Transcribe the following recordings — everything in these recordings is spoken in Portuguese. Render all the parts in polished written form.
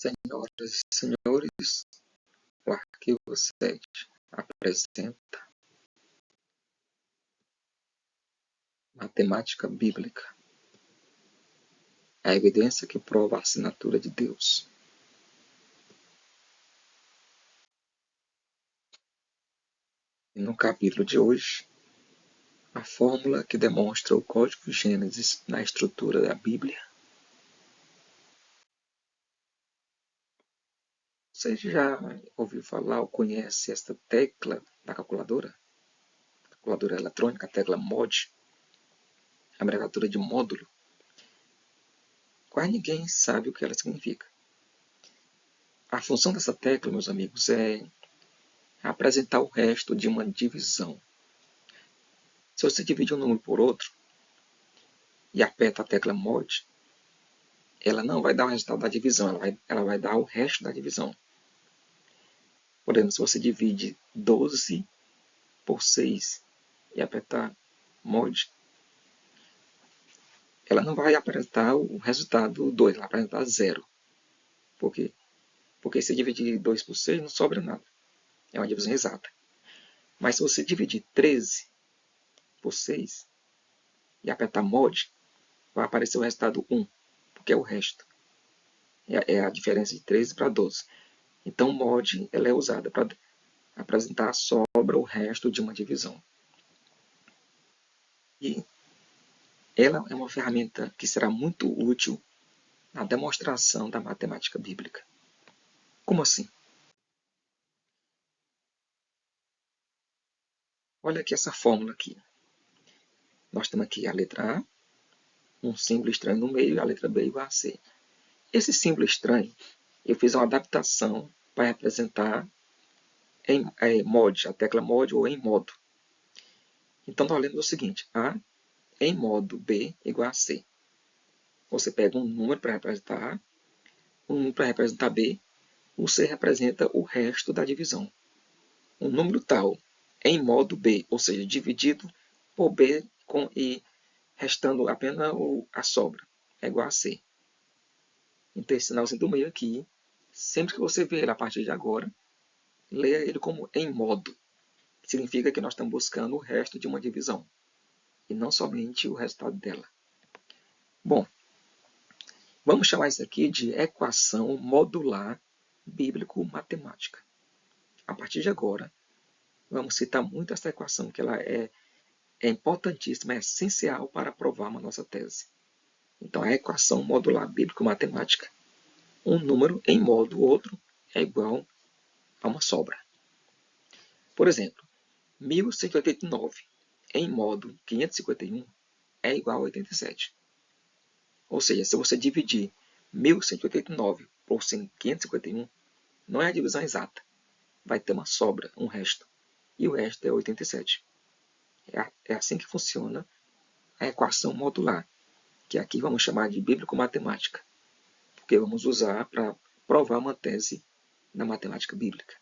Senhoras e senhores, o arquivo 7 apresenta matemática bíblica, a evidência que prova a assinatura de Deus. E no capítulo de hoje, a fórmula que demonstra o código Gênesis na estrutura da Bíblia. Você já ouviu falar ou conhece esta tecla da calculadora? Calculadora eletrônica, a tecla MOD, abreviatura de módulo. Quase ninguém sabe o que ela significa. A função dessa tecla, meus amigos, é apresentar o resto de uma divisão. Se você dividir um número por outro e aperta a tecla MOD, ela não vai dar o resultado da divisão, ela vai dar o resto da divisão. Por exemplo, se você divide 12 por 6 e apertar MOD, ela não vai apresentar o resultado 2, ela vai apresentar 0. Por quê? Porque se dividir 2 por 6 não sobra nada. É uma divisão exata. Mas se você dividir 13 por 6 e apertar MOD, vai aparecer o resultado 1, porque é o resto. É a diferença de 13 para 12. Então, MOD ela é usada para apresentar a sobra, o resto de uma divisão. E ela é uma ferramenta que será muito útil na demonstração da matemática bíblica. Como assim? Olha aqui essa fórmula aqui. Nós temos aqui a letra A, um símbolo estranho no meio, e a letra B igual a C. Esse símbolo estranho, eu fiz uma adaptação para representar em mod, a tecla mod ou em modo. Então, nós lemos o seguinte: A em modo B igual a C. Você pega um número para representar A, um número para representar B, o C representa o resto da divisão. Um número tal em modo B, ou seja, dividido por B e restando apenas a sobra, é igual a C. Então, esse sinalzinho do meio aqui, sempre que você ver ele a partir de agora, leia ele como em modo. Significa que nós estamos buscando o resto de uma divisão, e não somente o resultado dela. Bom, vamos chamar isso aqui de equação modular bíblico-matemática. A partir de agora, vamos citar muito essa equação, que ela é importantíssima, é essencial para provar uma nossa tese. Então, a equação modular bíblico-matemática, um número em modo outro é igual a uma sobra. Por exemplo, 1189 em modo 551 é igual a 87. Ou seja, se você dividir 1189 por 551, não é a divisão exata. Vai ter uma sobra, um resto. E o resto é 87. É assim que funciona a equação modular, que aqui vamos chamar de bíblico-matemática, porque vamos usar para provar uma tese na matemática bíblica.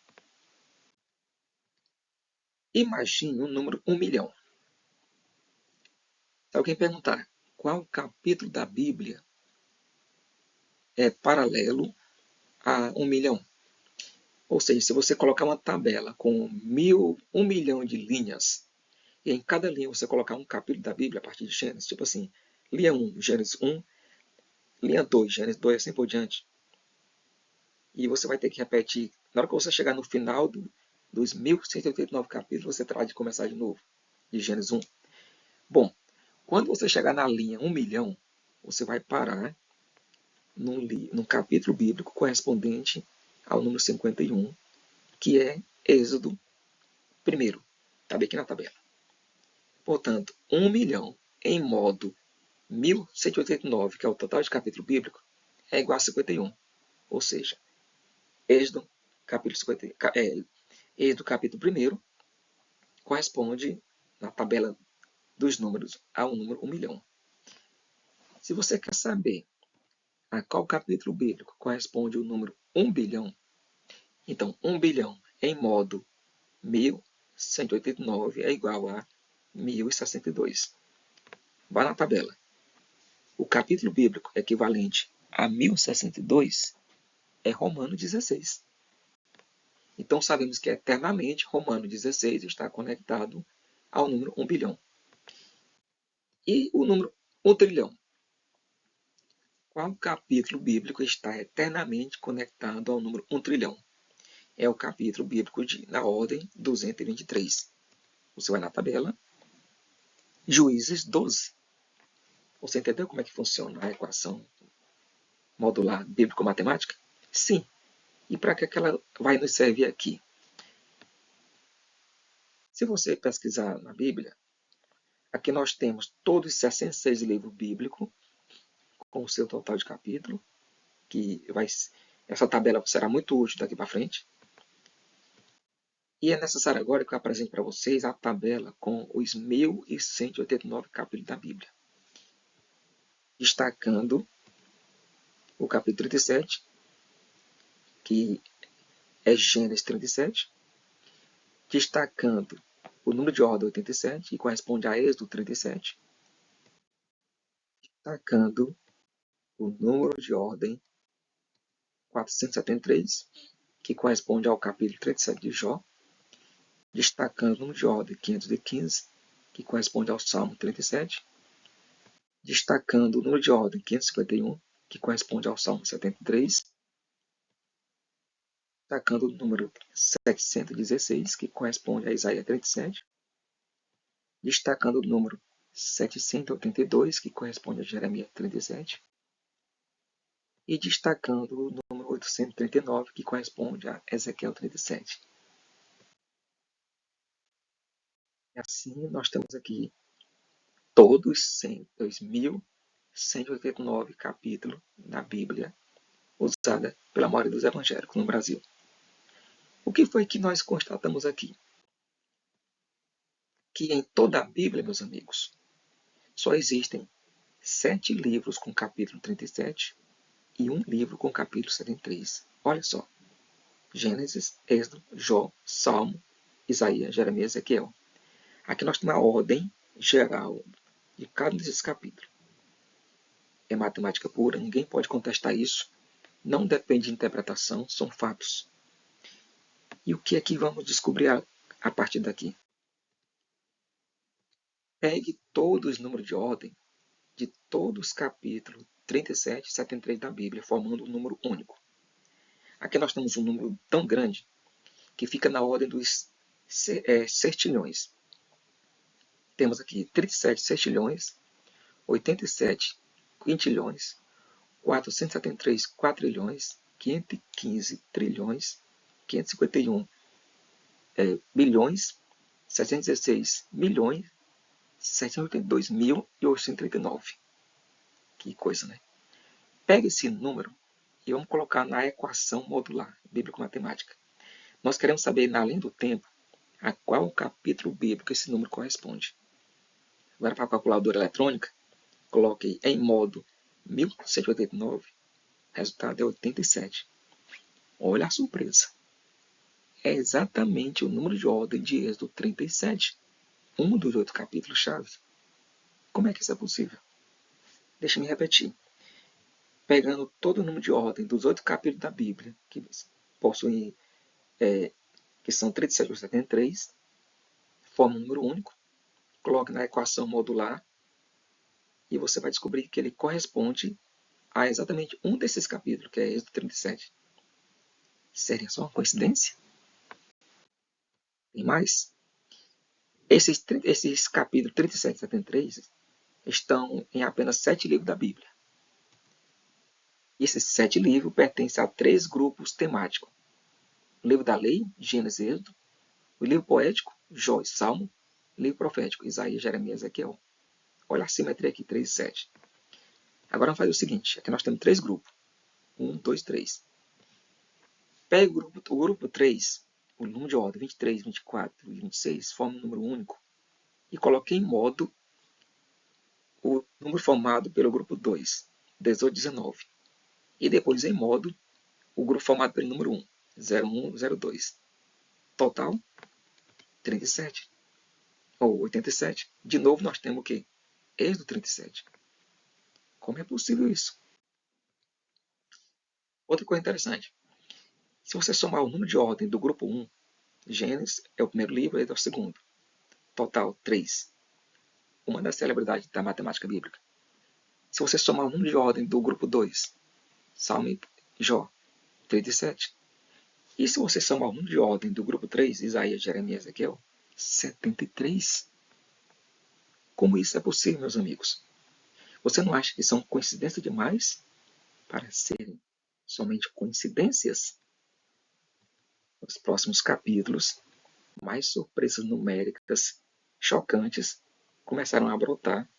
Imagine o número 1 milhão. Se alguém perguntar qual capítulo da Bíblia é paralelo a 1 milhão, ou seja, se você colocar uma tabela com 1 milhão de linhas, e em cada linha você colocar um capítulo da Bíblia a partir de Gênesis, tipo assim, linha 1, Gênesis 1, linha 2, Gênesis 2, assim por diante. E você vai ter que repetir. Na hora que você chegar no final dos 1189 capítulos, você terá de começar de novo, de Gênesis 1. Bom, quando você chegar na linha 1 milhão, você vai parar num capítulo bíblico correspondente ao número 51, que é Êxodo 1. Está bem aqui na tabela. Portanto, 1 milhão em modo 1189, que é o total de capítulo bíblico, é igual a 51. Ou seja, Êxodo capítulo 1 corresponde na tabela dos números ao número 1 milhão. Se você quer saber a qual capítulo bíblico corresponde o número 1 bilhão, então 1 bilhão em modo 1189 é igual a 1062. Vá na tabela. O capítulo bíblico equivalente a 1062 é Romano 16. Então sabemos que eternamente Romano 16 está conectado ao número 1 bilhão. E o número 1 trilhão? Qual capítulo bíblico está eternamente conectado ao número 1 trilhão? É o capítulo bíblico na ordem 223. Você vai na tabela, Juízes 12. Você entendeu como é que funciona a equação modular bíblico-matemática? Sim. E para que ela vai nos servir aqui? Se você pesquisar na Bíblia, aqui nós temos todos os 66 livros bíblicos, com o seu total de capítulo, essa tabela será muito útil daqui para frente. E é necessário agora que eu apresente para vocês a tabela com os 1.189 capítulos da Bíblia, destacando o capítulo 37, que é Gênesis 37, destacando o número de ordem 87, que corresponde a Êxodo 37, destacando o número de ordem 473, que corresponde ao capítulo 37 de Jó, destacando o número de ordem 515, que corresponde ao Salmo 37, destacando o número de ordem 551, que corresponde ao Salmo 73, destacando o número 716, que corresponde a Isaías 37, destacando o número 782, que corresponde a Jeremias 37, e destacando o número 839, que corresponde a Ezequiel 37. E assim nós temos aqui todos 2.189 capítulos na Bíblia usada pela maioria dos evangélicos no Brasil. O que foi que nós constatamos aqui? Que em toda a Bíblia, meus amigos, só existem 7 livros com capítulo 37 e um livro com capítulo 73. Olha só. Gênesis, Êxodo, Jó, Salmo, Isaías, Jeremias e Ezequiel. Aqui nós temos a ordem geral de cada um desses capítulos. É matemática pura, ninguém pode contestar isso. Não depende de interpretação, são fatos. E o que é que vamos descobrir a partir daqui? Pegue todos os números de ordem de todos os capítulos 37 e 73 da Bíblia, formando um número único. Aqui nós temos um número tão grande que fica na ordem dos sextilhões. Temos aqui 37 sextilhões, 87 quintilhões, 473 quatrilhões, 515 trilhões, 551 bilhões, 716 milhões, 782.839. Que coisa, né? Pega esse número e vamos colocar na equação modular bíblico-matemática. Nós queremos saber, na linha do tempo, a qual capítulo bíblico esse número corresponde. Agora, para a calculadora eletrônica, coloque em modo 1189, o resultado é 87. Olha a surpresa. É exatamente o número de ordem de Êxodo 37, um dos 8 capítulos-chave. Como é que isso é possível? Deixa-me repetir. Pegando todo o número de ordem dos 8 capítulos da Bíblia, que possuem, que são 37 ou 73, forma um número único, coloque na equação modular e você vai descobrir que ele corresponde a exatamente um desses capítulos, que é Êxodo 37. Seria só uma coincidência? Tem mais? Esses capítulos 37 e 73 estão em apenas 7 livros da Bíblia. E esses 7 livros pertencem a 3 grupos temáticos. O livro da lei, Gênesis e Êxodo. O livro poético, Jó e Salmo. O livro profético, Isaías, Jeremias e Ezequiel. Olha a simetria aqui, 3 e 7. Agora vamos fazer o seguinte. Aqui nós temos 3 grupos. 1, 2, 3. Pega o grupo 3, o número de ordem 23, 24 e 26, forma um número único. E coloque em modo o número formado pelo grupo 2, 18, 19. E depois em modo o grupo formado pelo número 1, 01, 02. Total, 37. Ou 87. De novo nós temos o quê? Êxodo 37. Como é possível isso? Outra coisa interessante, se você somar o número de ordem do grupo 1, Gênesis é o primeiro livro, ele é o segundo. Total, 3. Uma das celebridades da matemática bíblica. Se você somar o número de ordem do grupo 2, Salmo e Jó, 3 e 7. E se você somar o número de ordem do grupo 3, Isaías, Jeremias e Ezequiel, 73. Como isso é possível, meus amigos? Você não acha que são coincidências demais para serem somente coincidências? Nos próximos capítulos, mais surpresas numéricas chocantes começaram a brotar,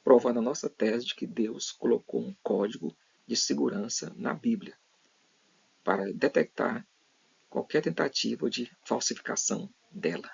provando a nossa tese de que Deus colocou um código de segurança na Bíblia para detectar qualquer tentativa de falsificação dela.